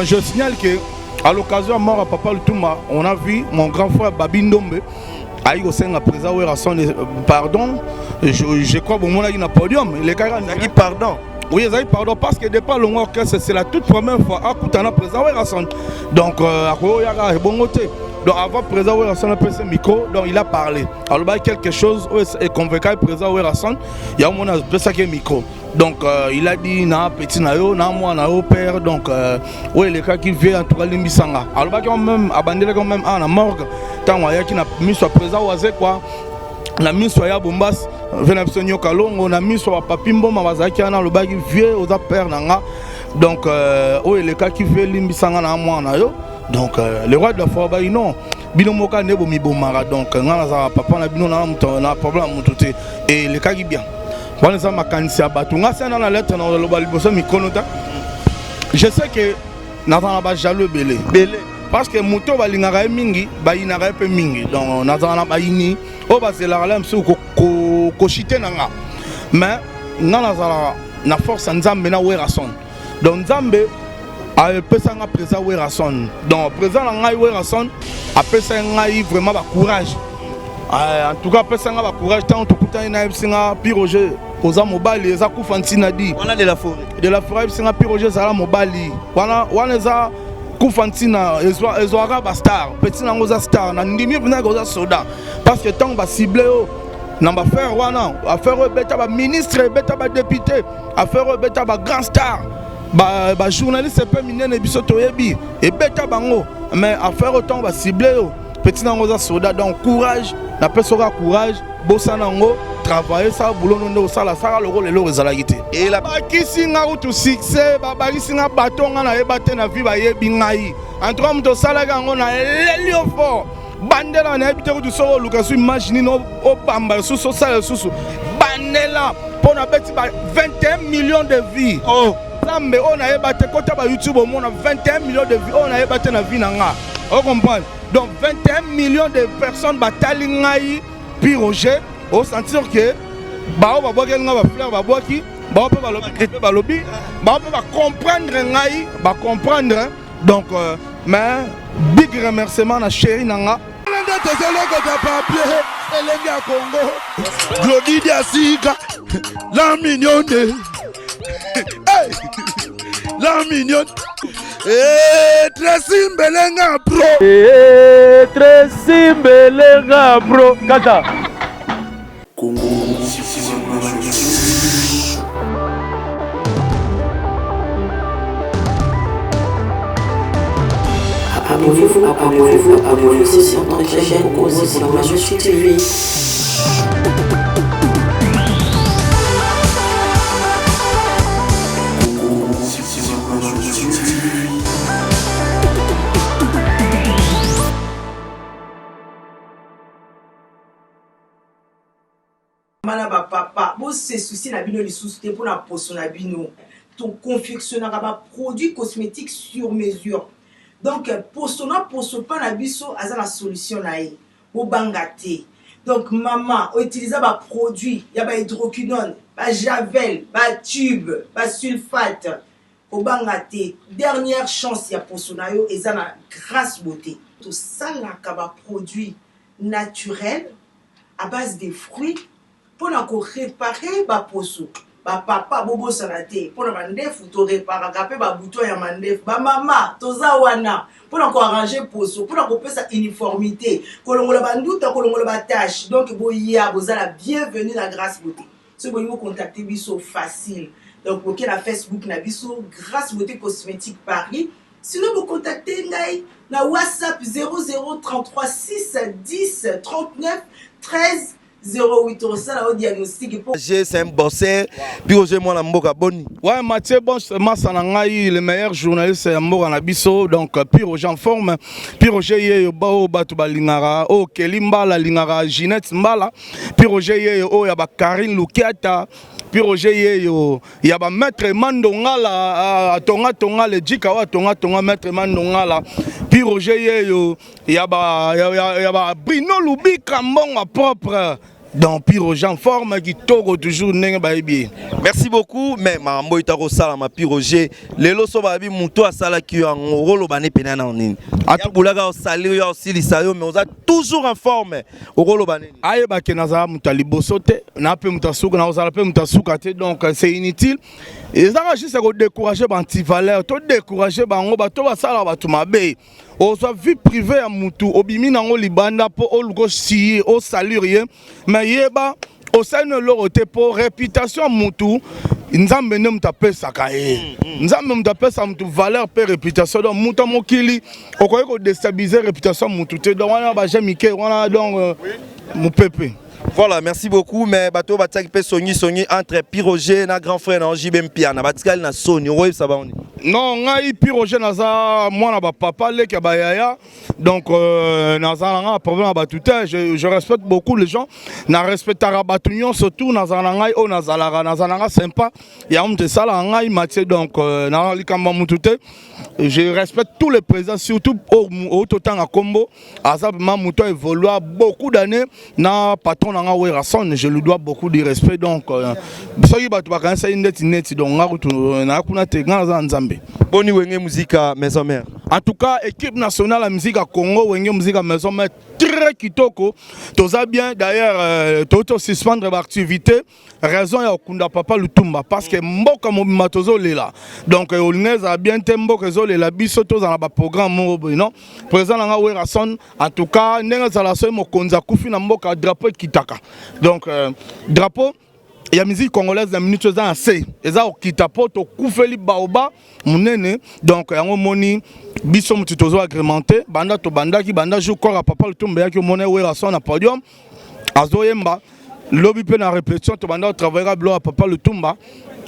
Je signale que à l'occasion de mort à Papa Lutuma, on a vu mon grand frère Babi Ndombe aïe au sein de la présidence pardon, je crois que mon a podium, il est pardon. Oui, pardon, parce que depuis le mois c'est la toute première fois à Koutana président Werrason. Donc à Koyaga bon côté. Donc avant président Werrason a pris ce micro, donc il a parlé. Alors il y a quelque chose est convaincu le président Werrason, il y a mon a micro. Donc il a dit na petit na yo na moi na yo père donc oui les cas qui vient en tout cas limbisanga. Alors il y a même abandonné quand même à la morgue. Tant il y a qui n'a mis sur président Oazé quoi. La mise sur Bombas, Venapsonio Kalongo, on a mis sur Papimbo Mawazaki, on a le bagi vieux aux pères nanga. Donc oui les cas qui vient limbisanga na moi na yo. Donc le roi de la foi non. Binomoka nebo mi bomara donc ngana papa na bino na problème mututé et les cas qui bien. Je sais que nous avons jaloux belé. Parce que moto balingara mingi, bainara pe mingi. Donc nous avons baini, o basela la msu ko chité nanga. Mais nous avons na force nzambe na werason. Donc nzambe a pesanga présent werason. Donc présent nanga werason a pesanga vraiment ba courage. En tout cas pesanga ba courage tant to kutana na singa piroger. Oza mobali eza kufantina di wana de la forêt singa piroger zala mobali wana eza kufantina ezwara ba star petit nango za star na ndimi bina goza soda parce que tant ba ciblé na ba faire wana affaire beta ba ministre beta ba député affaire beta ba grand star ba journaliste pe minene biso toyebi et beta bango mais affaire autant ba ciblé petit nango za soda donc courage na personne courage bossa nango travailler ça boulot non ça la ça le rôle le rezalagité et la bakisi nga utu succès babakisi nga batonga na ebate na vie ba yebi ngai entre mto sala gango na lelio fort bandela na ebite utu so lukasu imagine no obamba suso sala susu bandela pona beti ba 21 millions de vies oh zambe on a ebate kota ba YouTube au monde 21 millions de vies on a ebate na vie nanga on comprend donc 21 millions de personnes batali ngai puis Roger au sentir que ba ba boki nga ba fleur ba boki ba pe ba lobby ba comprendre ngai ba comprendre donc mais big remerciement na chéri nanga Congo Glody Diasika la mignonne la mignonne Tracy Mbelenga bro Tracy Mbelenga bro kata Abonnez-vous sur notre chaîne aussi pour la Joshi TV. Malaba papa, bon c'est souci na bino les soucis pour la potion na bino. Ton confectionnera ba produits cosmétiques sur mesure. Donc potion pas na biso aza la solution na e. Bo bangate. Donc maman, utiliser ba produit, ya ba hydroquinone, ba javel, ba tube, ba sulfate. Bo bangate. Dernière chance ya potion na yo eza na grâce beauté. Tout ça là ka ba produit naturel à base de fruits. Pour réparer ba poso ba papa bobo salate pour na mandefu to réparer kapé ba bouton ya mandefu ba mama toza wana pour arranger poso pour ko pesa uniformité kolongola ba nduta kolongola ba tâche donc boya bozala bienvenue na grâce beauté ce boy vous contacter biso facile donc OK na Facebook na biso grâce beauté cosmétique Paris sinon vous contactez ngai na WhatsApp 0033 6 10 39 13 08 au diagnostic c'est un bossé puis aujourd'hui moi la mboka boni ouais Mathieu bon massa na ngai le meilleur journaliste ya mboka na biso donc puis Roger en forme puis Roger ye ba batu balingara o Kelimba la lingara Ginette Mbala puis Roger ye o ya ba Karine Lukiata puis Roger ye yo ya ba maître Mandongala tonga le jika wa tonga maître Mandongala puis Roger ye yo ya ba Brino Lubi Kambonga propre donc Pyroger en forme qui togo toujours ndenge bayebi. Merci beaucoup, mais Mambo Itaro Sala, ma Pyroger, les lots sont babi, Mouto à Sala qui a un rôle au bané pénal en ligne. À tout boulaga au salé, aussi les sayo, mais on a toujours en forme au rôle au bané. Aye bake naza mutalibo sote, na pe mutasuka na ozala pe mutasuka te, donc c'est inutile. Et ça va juste décourager anti-valeur, to décourager bango bato basala bato mabe. O soit vie privée à mutu, obimi nango libanda po oluko si o saluer, mais yeba au sein de l'oroté pour réputation mutu. Nzambe ne mtape sakaye. Nzambe mtape sa mutu valeur pe réputation donc muta mokili okoye ko déstabiliser réputation mutu te donc wana ba jamike wana donc mon pépé. Voilà, merci beaucoup. Mais bateau batak pe soni entre Pyroger na grand frère na JB Mpiana. Batikal na soni, ouais ça va on. Non, ngai Pyroger naza moi na ba papa leki ba yaya. Donc naza nga problème ba tout je respecte beaucoup les gens. Na respectera batunion surtout naza ngai o nazalara naza nga sympa. Ya mte sala ngai Mathieu donc na likamba mutute. Je respecte tous les présidents surtout au temps à Combo. Azab Mamouto évolue beaucoup d'années na patron nga Werason, je lui dois beaucoup de respect donc soki bato bakanisa net donc na kuna te nga nzambe. Boni wenge musique maison mère. En tout cas, équipe nationale de musique à Congo, wenge musique à maison mère très kitoko. Toza bien d'ailleurs toto suspendre l'activité raison ya okunda papa Lutumba parce que mboka mobima tozo lela. Donc olnez a bien tembo kezo lela biso toza na ba programme non. Président nga Werason en tout cas nenga zala so mo konza kufi na mboka drapeau kitaka. Donc drapeau il y a musique congolaise de minute za assez eza okita poto kufeli baoba munene donc yango moni biso mutitozo agrémenté banda to banda ki banda jou corps à papa Lutumba ya ki mona Werason na podium azoyemba lobby pe na répétition to banda travaillera blo à papa Lutumba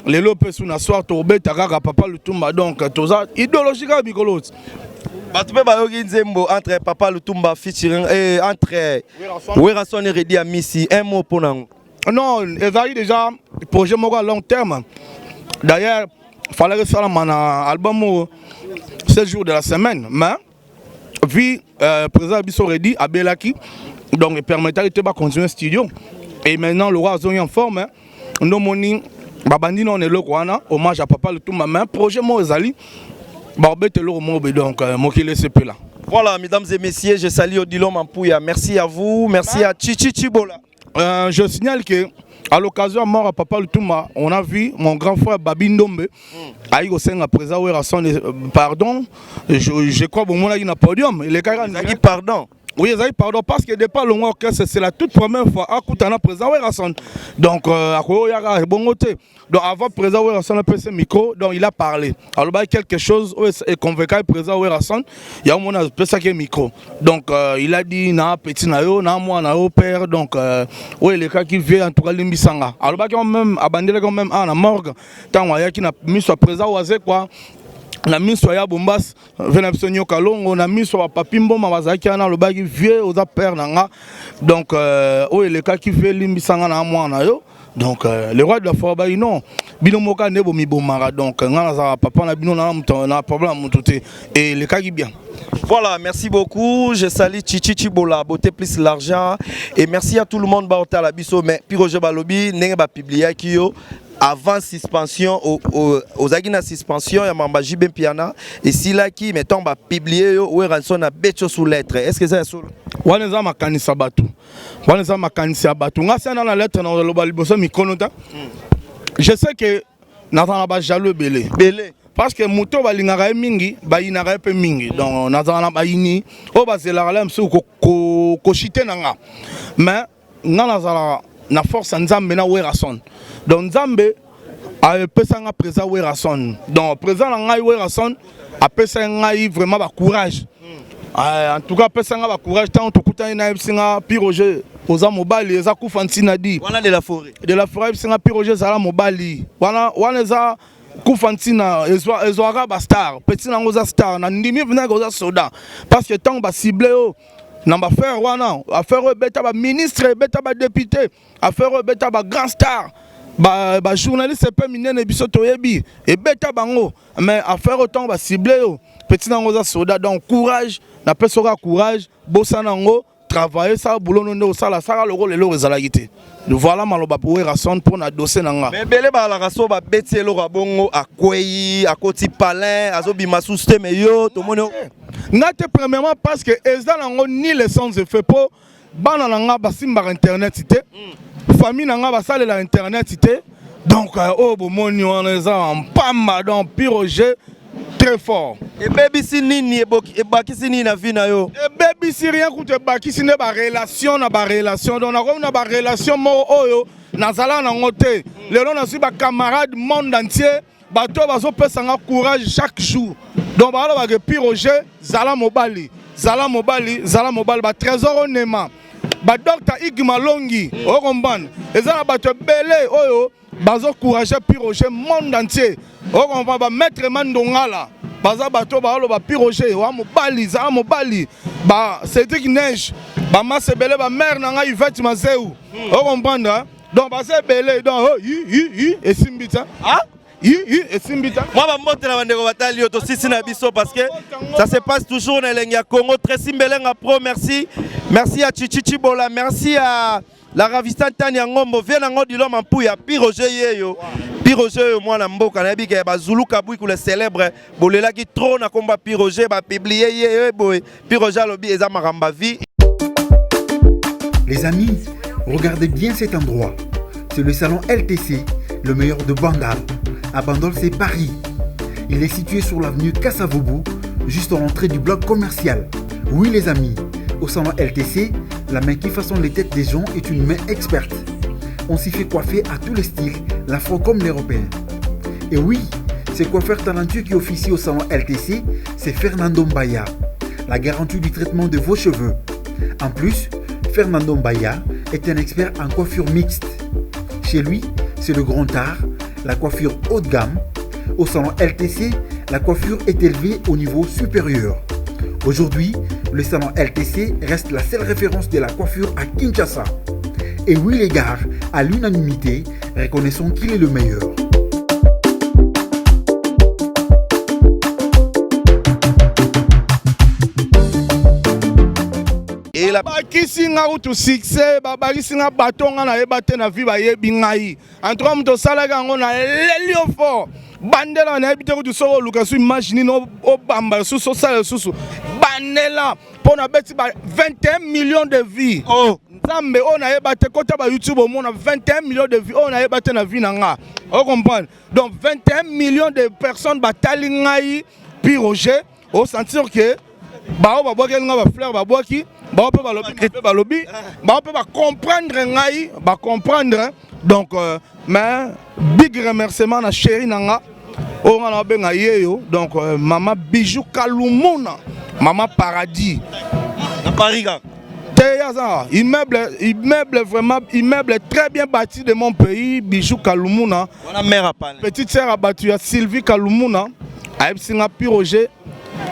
les lopes sous na soir to beta kaka papa Lutumba donc toza idéologique bikolos. Batoupe bayogi nzembo entre papa Lutumba featuring et entre Werason et Redi Amisi un mot pour nous. Non, ils ont déjà projet à long terme. D'ailleurs, il fallait que ça un album 7 jours de la semaine. Mais, vu le président Bisso Redi à Belaki, donc il permettait de continuer le studio. Et maintenant, le roi a en forme. Nous avons Babandi, on est là, hommage à papa Lutumba. Mais projet Mozali, Barbette le Mobe, donc Mokile CP là. Voilà, mesdames et messieurs, je salue Odilon Mampouya. Merci à vous, merci à Chichi Chibola. Je signale que à l'occasion de mort à papa Lutumba, on a vu mon grand frère Babi Ndombe aïe au sein à présent Werason pardon, je crois bon mon a un podium, il est carrément pardon. Oui, pardon, parce que depuis le mois c'est la toute première fois à Koutana présent Werason. Donc à Koyaga bon côté. Donc avant présent Werason a passé micro, donc il a parlé. Alors il y a quelque chose et convaincu présent Werason, il y a mon a passé micro. Donc il a dit na petit na yo, na moi na yo père donc oui les cas qui vient en tout cas limbisanga. Alors il y a quand même abandonné quand même à la morgue. Tant il y a qui n'a mis sur présent oisé quoi. Na miso ya bombas vena bisonyo kalongo na miso wa papimbo mabazaki ana lobaki vieux oza père nanga donc o le cas qui fait limbisanga na mwana yo donc le roi de la forêt non bino moka nebo mi bomara donc ngana za papa na bino na problème mututé et le cas qui bien. Voilà, merci beaucoup. Je salue Chichi Chibola, beauté plus l'argent et merci à tout le monde baota la biso mais Pyroger Balobi nenge ba publier ki yo avant suspension aux agina suspension ya mamba JB Mpiana et si là qui mettons ba publier yo Werason na becho sous lettre est-ce que c'est solo waneza makanisa batu waneza makanisa batu ngasi na lettre na loba liboso mikonota je sais que nazana ba jaloux belé parce que moto balingaka mingi bayinaka pe mingi donc nazana bayini o bazela la msu ko chité nanga mais nazala na force nzambe na Werason donc nzambe a pesa nga présent Werason donc présent nga Werason a pesa nga vraiment ba courage en tout cas pesa nga ba courage tant to kutana na singa Pyroger oza mobali eza kufantina di wana de la forêt singa Pyroger zala mobali wana eza kufantina ezwaka ba star petit nango za star na ndimi vina ko za soda parce que tant ba ciblé namba faire wana affaire beta ba ministre beta ba député affaire beta ba grand star ba journaliste pe minene biso toyebi et beta bango mais affaire autant ba ciblé petit nango za soda donc courage na pesoka courage bossa nango travailler ça boulot non ça la ça le rôle le rezalagité. Voilà maloba pour rason pour na dossier nanga. Mais belé ba la raso ba betelo rabongo akwei akoti palin azobima sous système yo to mono. Nate premièrement parce que ezala nango ni les sons effet pour bana nanga basimba internet ité. Famille nanga basale la internet ité. Donc oh bomoni on est en pamba donc piroger très fort. Et baby si nini e baki si nini na vie na yo. Et baby si rien coûte baki si ne ba relation na ba relation donc na ba relation mo oyo nazala na ngote. Lelo na suis ba camarade monde entier bato bazo pesa nga courage chaque jour. Donc ba la ba piroger zala mobali ba trésor onema. Ba docteur Igma Longi o komban. Ezala bato belé oyo bazo courage piroger monde entier. O komban ba maître Mandongala. Baza bato ba lo ba piroger wa mobali ba Cédric Neige ba masebele ba mère nanga Yvette Mazeu o comprendre donc ba sebele donc et simbita et simbita moi ba mbote na bandeko batali yo to sisi na biso parce que ça se passe toujours na lenga Congo très simbelenga pro merci à Chichichi Bola merci à la ravissante Tania Ngombo vient ngo di l'homme en pouya piroger yeyo Piroger moi na mboka na bi ke ba Zulu Kabui ko le célèbre bolela ki trop na combat Piroger ba publier ye boy Piroger lobi eza maramba vie. Les amis, regardez bien cet endroit. C'est le salon LTC, le meilleur de Bandal. À Bandal, c'est Paris. Il est situé sur l'avenue Kassavoubou, juste à l'entrée du bloc commercial. Oui les amis, au salon LTC, la main qui façonne les têtes des gens est une main experte. On s'y fait coiffer à tous les styles, l'afro comme l'européen. Et oui, ce coiffeur talentueux qui officie au salon LTC, c'est Fernando Mbaya, la garantie du traitement de vos cheveux. En plus, Fernando Mbaya est un expert en coiffure mixte. Chez lui, c'est le grand art, la coiffure haut de gamme. Au salon LTC, la coiffure est élevée au niveau supérieur. Aujourd'hui, le salon LTC reste la seule référence de la coiffure à Kinshasa. Et oui les gars, à l'unanimité, reconnaissons qu'il est le meilleur. Et la bakisi nga utu succès babakisi nga batonga na yebate na vie bayebi ngai entre homme to salaga ngo na lelio fort bandela na yebite kutu soko luka su imagine no obamba suso sala susu bandela pona beti ba 21 millions de vies. Oh Nzambe on a yebate kota ba YouTube au monde 21 millions de vies on a yebate na vie nanga. On comprend. Donc 21 millions de personnes batali ngai Piroger au sentir que ba ba boki nga ba fleur ba boki ba pe ba lobby ba pe ba comprendre ngai ba comprendre donc mais big remerciement na chérie nanga o nga na benga yeyo donc maman Bijou Kalumuna maman Paradis na Paris immeuble vraiment immeuble très bien bâti de mon pays Bijou Kalumuna on a mère à parler petite sœur abattu à Sylvie Kalumuna a singa Piroger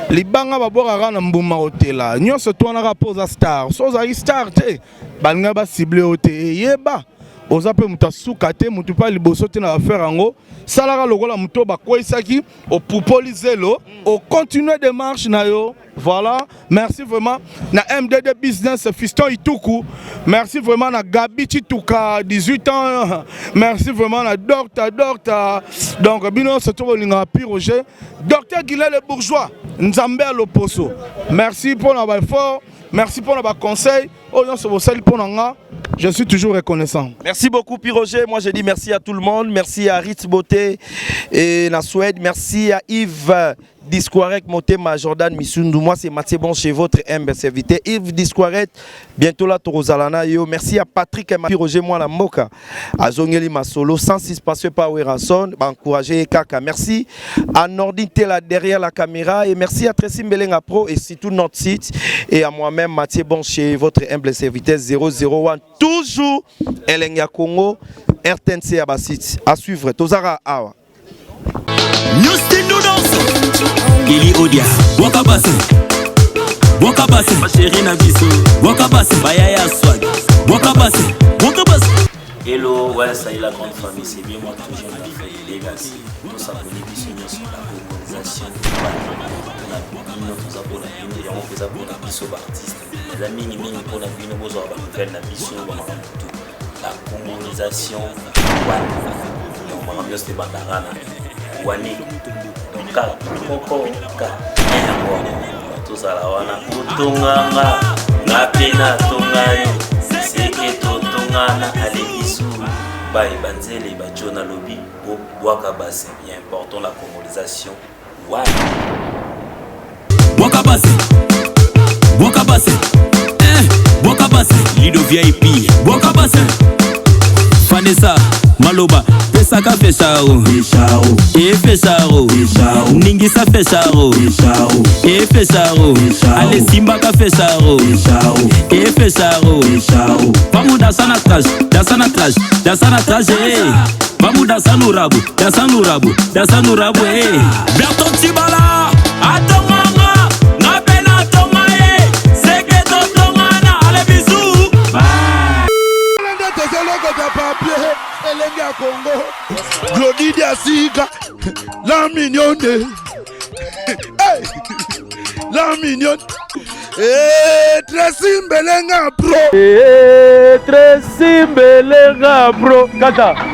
libanga babora na mbuma hotela nyonso to na raposa star so za star te banga ba ciblé hote yeba oza pe muta suka te mutu pa liboso te na affaire ngo salara lokola muto ba koisaki au pupolizelo au continuer démarche na yo. Voilà, merci vraiment na MDD Business Fiston Ituku, merci vraiment na Gabi Chituka 18 ans, merci vraiment na Docteur donc bino se trouve linga Piroger, Docteur Guillet le bourgeois, Nzambe à l'Oposo. Merci pour notre effort, merci pour notre conseil. Oh non, c'est vos saluts pour nous. Je suis toujours reconnaissant. Merci beaucoup Piroger. Moi je dis merci à tout le monde. Merci à Ritz Beauté et la Suède. Merci à Yves Disquarek Motema Jordan Missundu. Moi c'est Mathieu Bon chez votre humble serviteur Yves Disquarek. Bientôt là Torozalana yo. Merci à Patrick et Piroger moi la Moka. À Zongeli Masolo 106 passé par Werason. Encourager Kaka. Merci à Nordin Tela derrière la caméra et merci à Tracy Mbelenga Pro et surtout notre site et à moi-même Mathieu Bon chez votre humble serviteur 001 toujours Elenia Congo RTNC à Bassit à suivre Tozara Awa Ili Odia Wakabase Chérie Nabiso Wakabase Bayaya Swag Wakabase Hello, ouais, ça y est la grande famille, c'est bien moi toujours Nabi Legacy. Nous s'abonner sur la organisation. Nous abonnons mopesa mpona biso baartiste eza mingimingi mpona bino bozwa banouvelle na biso bamakambo la congolaisation wani donc makambo nyonso te bandaka na wani donc ka moko ka yango tozala wana otonganga nga mpe natonga yo seke totongana ale biso baye banzele bajo na lobi bobwaka base bien important la congolaisation wani Boka base, boka base, Lido VIP, boka base, Vanessa, Maloba, Pesaka Fecharo, et Fecharo, Ningisa Fecharo, et Fecharo, Ale Simbaka Fecharo, et Fecharo, Vamos dançar na traje, vamos dançar no rabo, Berton Tibala, Atomanga. Glodidi Asika, la mignonne, la mignonne, Tracy Mbelenga Pro, Kata.